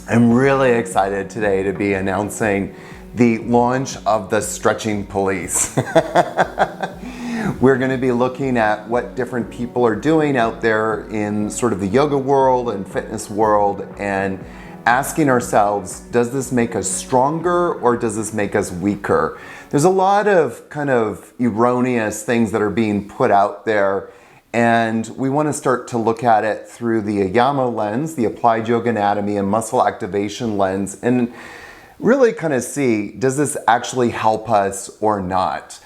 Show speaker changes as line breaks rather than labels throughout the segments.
I'm really excited today to be announcing the launch of the Stretching Police. We're going to be looking at what different people are doing out there in sort of the yoga world and fitness world and asking ourselves, does this make us stronger or does this make us weaker? There's a lot of kind of erroneous things that are being put out there, and we want to start to look at it through the AYAMA lens, the Applied Yoga Anatomy and Muscle Activation lens, and really kind of see, does this actually help us or not?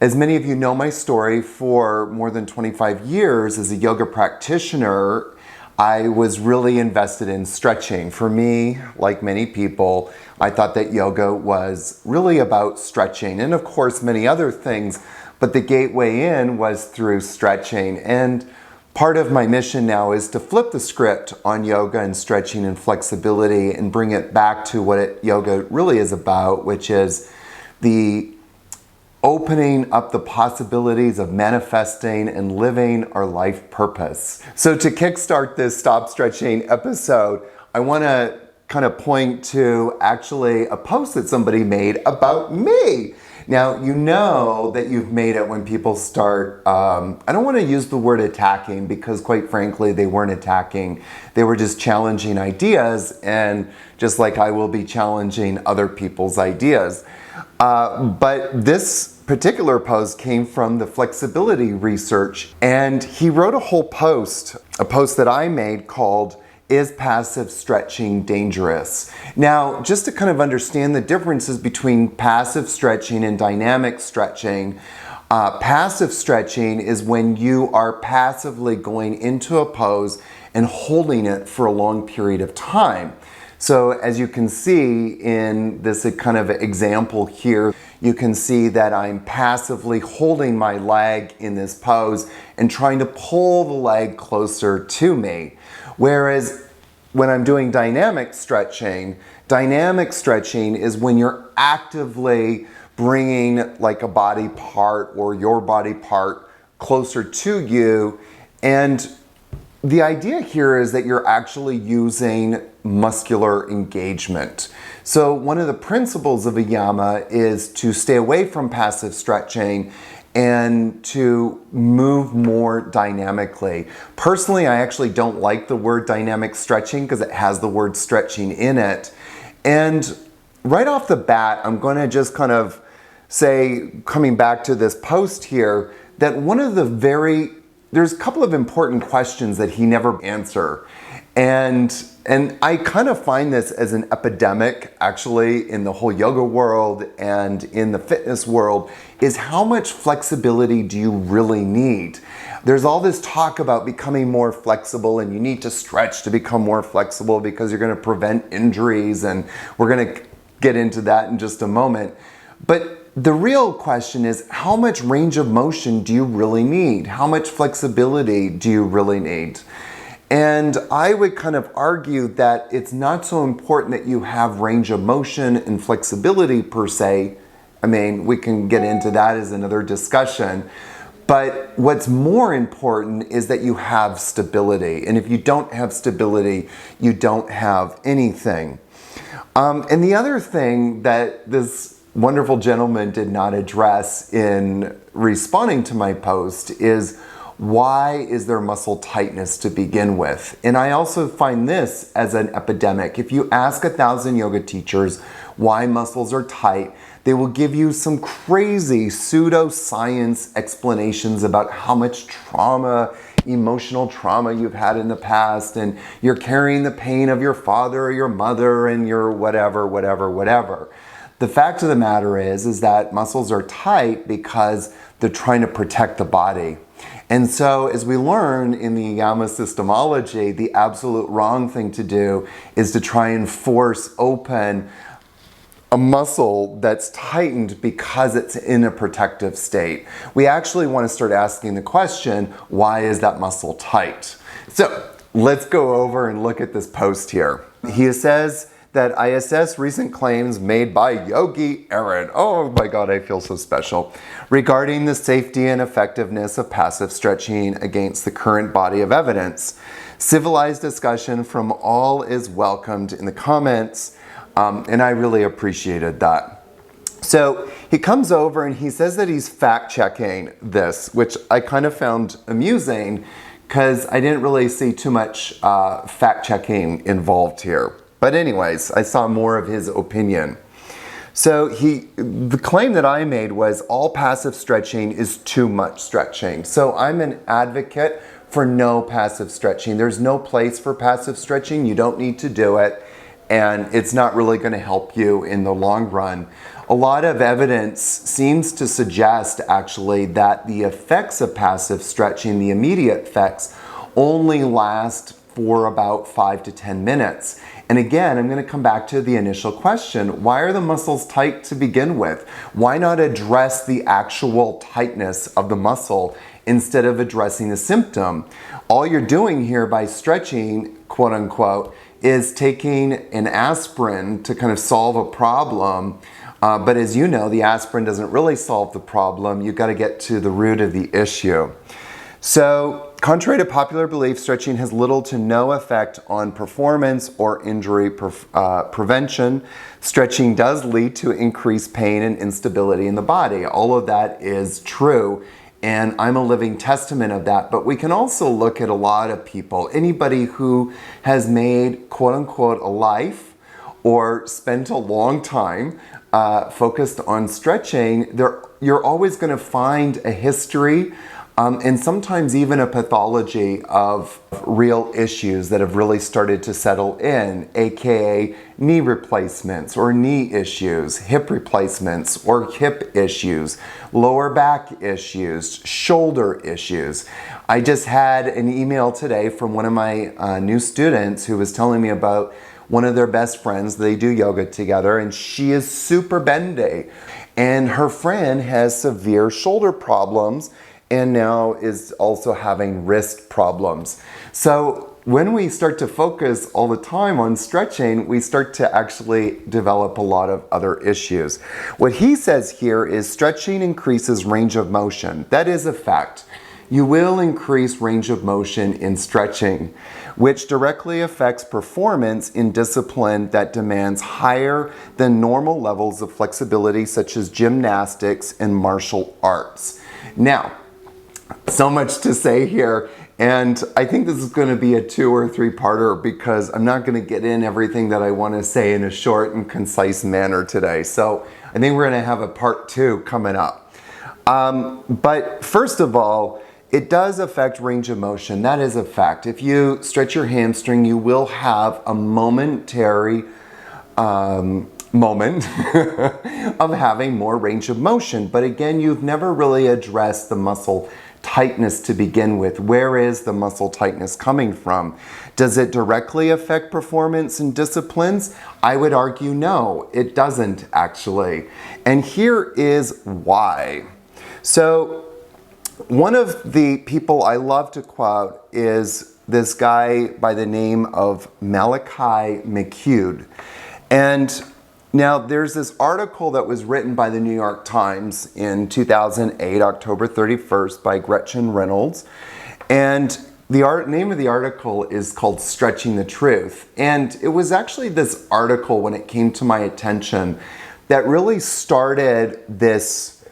As many of you know my story, for more than 25 years as a yoga practitioner, I was really invested in stretching. For me, like many people, I thought that yoga was really about stretching, and of course many other things, but the gateway in was through stretching. And part of my mission now is to flip the script on yoga and stretching and flexibility and bring it back to what yoga really is about, which is the opening up the possibilities of manifesting and living our life purpose. So to kickstart this Stop Stretching episode, I want to kind of point to actually a post that somebody made about me. Now, you know that you've made it when people start, I don't want to use the word attacking, because quite frankly, they weren't attacking. They were just challenging ideas, and just like I will be challenging other people's ideas. But this particular post came from the flexibility research, and he wrote a whole post, a post that I made called, "Is passive stretching dangerous?" Now, just to kind of understand the differences between passive stretching and dynamic stretching, passive stretching is when you are passively going into a pose and holding it for a long period of time. So as you can see in this kind of example here, you can see that I'm passively holding my leg in this pose and trying to pull the leg closer to me. Whereas when I'm doing dynamic stretching is when you're actively bringing like a body part or your body part closer to you. And the idea here is that you're actually using muscular engagement. So one of the principles of AYAMA is to stay away from passive stretching and to move more dynamically. Personally, I actually don't like the word dynamic stretching because it has the word stretching in it. And right off the bat, I'm going to just kind of say, coming back to this post here, that one of the there's a couple of important questions that he never answered. And I kind of find this as an epidemic actually in the whole yoga world and in the fitness world, is how much flexibility do you really need? There's all this talk about becoming more flexible, and you need to stretch to become more flexible because you're going to prevent injuries, and we're going to get into that in just a moment. But the real question is, how much range of motion do you really need? How much flexibility do you really need? And I would kind of argue that it's not so important that you have range of motion and flexibility per se. I mean, we can get into that as another discussion. But what's more important is that you have stability. And if you don't have stability, you don't have anything. And the other thing that this wonderful gentleman did not address in responding to my post is, why is there muscle tightness to begin with? And I also find this as an epidemic. If you ask 1,000 yoga teachers why muscles are tight, they will give you some crazy pseudoscience explanations about how much trauma, emotional trauma you've had in the past, and you're carrying the pain of your father or your mother and your whatever. The fact of the matter is that muscles are tight because they're trying to protect the body. And so as we learn in the AYAMA systemology, the absolute wrong thing to do is to try and force open a muscle that's tightened because it's in a protective state. We actually want to start asking the question, why is that muscle tight? So let's go over and look at this post here. He says that I assess recent claims made by Yogi Aaron, oh my God, I feel so special, regarding the safety and effectiveness of passive stretching against the current body of evidence. Civilized discussion from all is welcomed in the comments, and I really appreciated that. So he comes over and he says that he's fact-checking this, which I kind of found amusing because I didn't really see too much fact-checking involved here. But anyways, I saw more of his opinion. So the claim that I made was all passive stretching is too much stretching. So I'm an advocate for no passive stretching. There's no place for passive stretching. You don't need to do it, and it's not really going to help you in the long run. A lot of evidence seems to suggest actually that the effects of passive stretching, the immediate effects, only last for about 5 to 10 minutes. And again, I'm going to come back to the initial question. Why are the muscles tight to begin with? Why not address the actual tightness of the muscle instead of addressing the symptom? All you're doing here by stretching, quote unquote, is taking an aspirin to kind of solve a problem. But as you know, the aspirin doesn't really solve the problem. You've got to get to the root of the issue. So, contrary to popular belief, stretching has little to no effect on performance or injury prevention. Stretching does lead to increased pain and instability in the body. All of that is true, and I'm a living testament of that. But we can also look at a lot of people, anybody who has made, quote unquote, a life or spent a long time focused on stretching. You're always going to find a history and sometimes even a pathology of real issues that have really started to settle in, aka knee replacements or knee issues, hip replacements or hip issues, lower back issues, shoulder issues. I just had an email today from one of my new students who was telling me about one of their best friends. They do yoga together, and she is super bendy. And her friend has severe shoulder problems and now is also having wrist problems. So when we start to focus all the time on stretching, we start to actually develop a lot of other issues. What he says here is stretching increases range of motion. That is a fact. You will increase range of motion in stretching, which directly affects performance in discipline that demands higher than normal levels of flexibility, such as gymnastics and martial arts. Now, so much to say here, and I think this is going to be a 2 or 3-parter because I'm not going to get in everything that I want to say in a short and concise manner today. So I think we're going to have a part 2 coming up. But first of all, it does affect range of motion. That is a fact. If you stretch your hamstring, you will have a momentary moment of having more range of motion. But again, you've never really addressed the muscle tightness to begin with. Where is the muscle tightness coming from? Does it directly affect performance and disciplines? I would argue no, it doesn't actually. And here is why. So one of the people I love to quote is this guy by the name of Malachi McHugh. And now there's this article that was written by the New York Times in 2008, October 31st, by Gretchen Reynolds. And the name of the article is called Stretching the Truth. And it was actually this article, when it came to my attention, that really started this,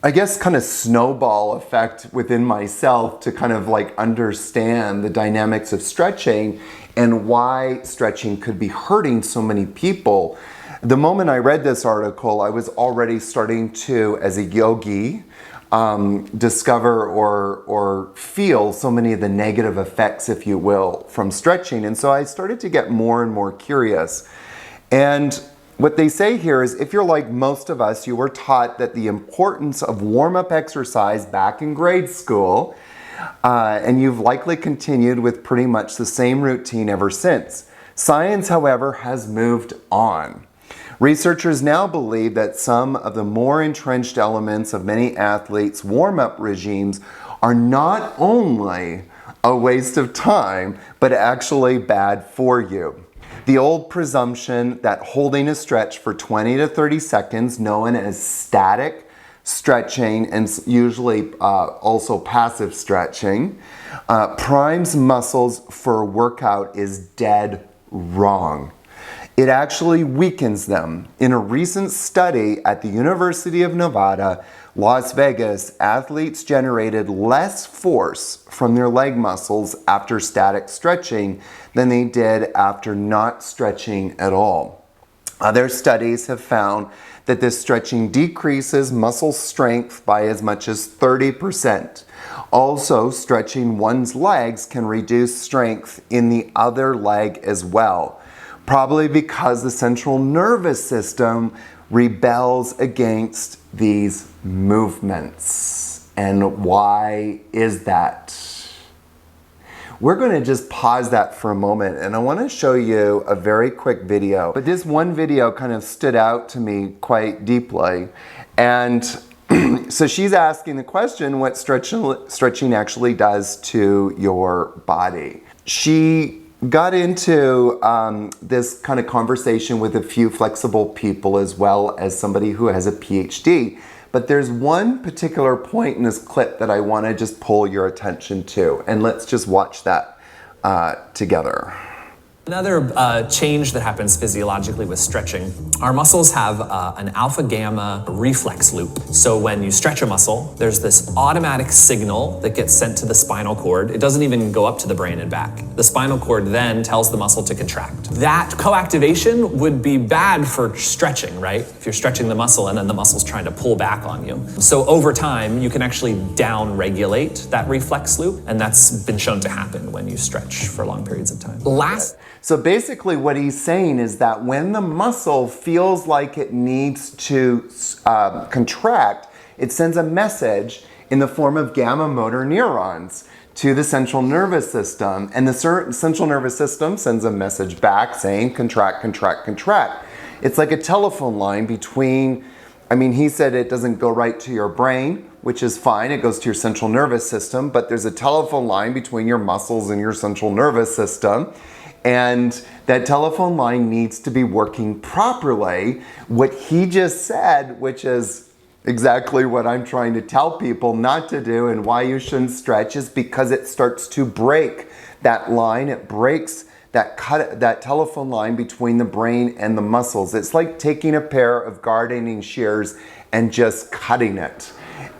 I guess, kind of snowball effect within myself to kind of like understand the dynamics of stretching and why stretching could be hurting so many people. The moment I read this article, I was already starting to, as a yogi, discover or feel so many of the negative effects, if you will, from stretching. And so I started to get more and more curious. And what they say here is, if you're like most of us, you were taught that the importance of warm-up exercise back in grade school, and you've likely continued with pretty much the same routine ever since. Science, however, has moved on. Researchers now believe that some of the more entrenched elements of many athletes' warm-up regimes are not only a waste of time, but actually bad for you. The old presumption that holding a stretch for 20 to 30 seconds, known as static stretching and usually also passive stretching primes muscles for a workout is dead wrong. It actually weakens them. In a recent study at the University of Nevada, Las Vegas, athletes generated less force from their leg muscles after static stretching than they did after not stretching at all. Other studies have found that this stretching decreases muscle strength by as much as 30%. Also, stretching one's legs can reduce strength in the other leg as well, probably because the central nervous system rebels against these movements. And why is that? We're going to just pause that for a moment, and I want to show you a very quick video. But this one video kind of stood out to me quite deeply. And so she's asking the question what stretching actually does to your body. She got into this kind of conversation with a few flexible people as well as somebody who has a PhD. But there's one particular point in this clip that I want to just pull your attention to, and let's just watch that together.
Another change that happens physiologically with stretching, our muscles have an alpha-gamma reflex loop. So when you stretch a muscle, there's this automatic signal that gets sent to the spinal cord. It doesn't even go up to the brain and back. The spinal cord then tells the muscle to contract. That coactivation would be bad for stretching, right? If you're stretching the muscle and then the muscle's trying to pull back on you. So over time, you can actually down-regulate that reflex loop, and that's been shown to happen when you stretch for long periods of time.
So basically what he's saying is that when the muscle feels like it needs to contract, it sends a message in the form of gamma motor neurons to the central nervous system. And the central nervous system sends a message back saying contract, contract, contract. It's like a telephone line between, he said it doesn't go right to your brain, which is fine. It goes to your central nervous system, but there's a telephone line between your muscles and your central nervous system. And that telephone line needs to be working properly. What he just said, which is exactly what I'm trying to tell people not to do and why you shouldn't stretch, is because it starts to break that line. It breaks that telephone line between the brain and the muscles. It's like taking a pair of gardening shears and just cutting it.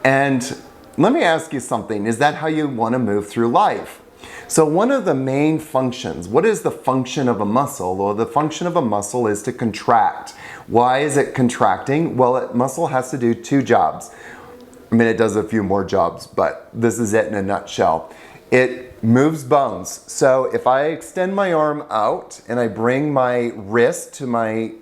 And let me ask you something. Is that how you want to move through life? So one of the main functions, what is the function of a muscle? Well, the function of a muscle is to contract. Why is it contracting? Well, a muscle has to do two jobs. It does a few more jobs, but this is it in a nutshell. It moves bones. So if I extend my arm out and I bring my wrist to my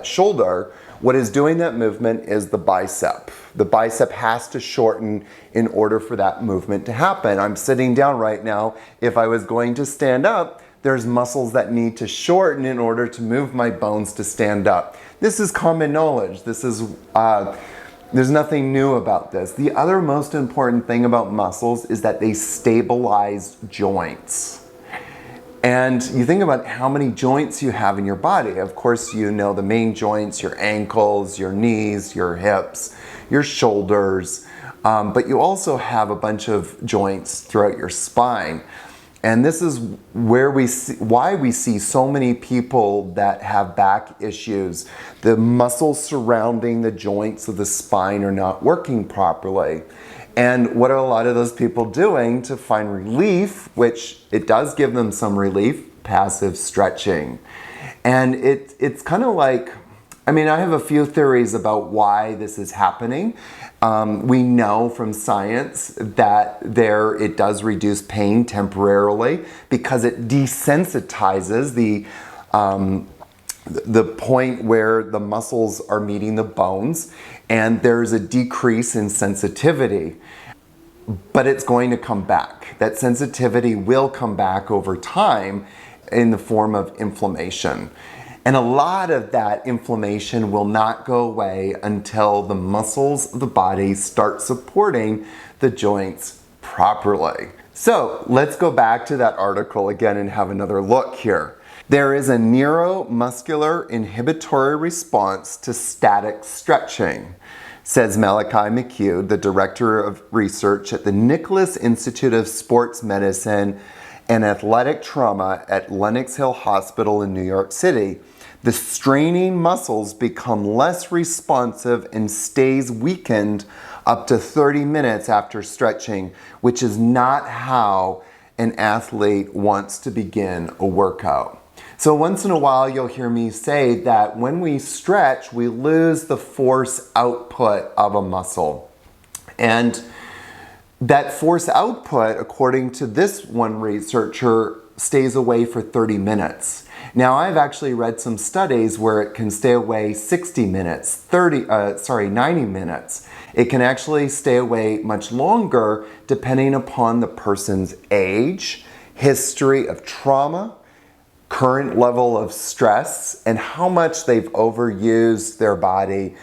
shoulder, what is doing that movement is the bicep. The bicep has to shorten in order for that movement to happen. I'm sitting down right now. If I was going to stand up, there's muscles that need to shorten in order to move my bones to stand up. This is common knowledge. There's nothing new about this. The other most important thing about muscles is that they stabilize joints. And you think about how many joints you have in your body. Of course, you know the main joints, your ankles, your knees, your hips, your shoulders, but you also have a bunch of joints throughout your spine. And this is where why we see so many people that have back issues. The muscles surrounding the joints of the spine are not working properly. And what are a lot of those people doing to find relief, which it does give them some relief? Passive stretching. And it's kind of like, I have a few theories about why this is happening. We know from science that it does reduce pain temporarily because it desensitizes the point where the muscles are meeting the bones, and there's a decrease in sensitivity. But it's going to come back. That sensitivity will come back over time in the form of inflammation. And a lot of that inflammation will not go away until the muscles of the body start supporting the joints properly. So let's go back to that article again and have another look here. There is a neuromuscular inhibitory response to static stretching. says Malachi McHugh, the director of research at the Nicholas Institute of Sports Medicine and Athletic Trauma at Lenox Hill Hospital in New York City. The straining muscles become less responsive and stays weakened up to 30 minutes after stretching, which is not how an athlete wants to begin a workout. So once in a while you'll hear me say that when we stretch, we lose the force output of a muscle. And that force output, according to this one researcher, stays away for 30 minutes. Now, I've actually read some studies where it can stay away 60 minutes, 90 minutes. It can actually stay away much longer depending upon the person's age, history of trauma, current level of stress, and how much they've overused their body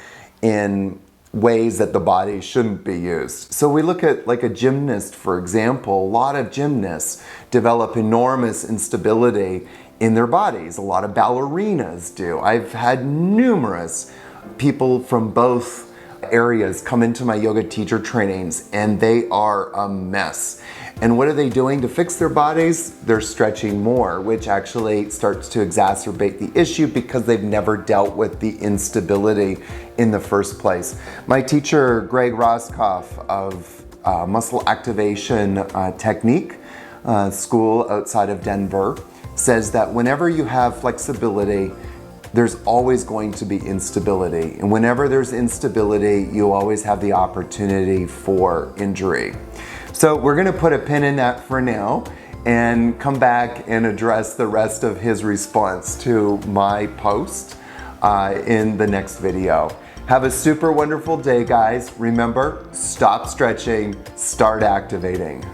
in ways that the body shouldn't be used. So we look at like a gymnast, for example. A lot of gymnasts develop enormous instability in their bodies. A lot of ballerinas do. I've had numerous people from both areas come into my yoga teacher trainings and they are a mess. And what are they doing to fix their bodies? They're stretching more, which actually starts to exacerbate the issue because they've never dealt with the instability in the first place. My teacher, Greg Roskoff of Muscle Activation Technique School outside of Denver, says that whenever you have flexibility, there's always going to be instability. And whenever there's instability, you always have the opportunity for injury. So we're gonna put a pin in that for now and come back and address the rest of his response to my post in the next video. Have a super wonderful day, guys. Remember, stop stretching, start activating.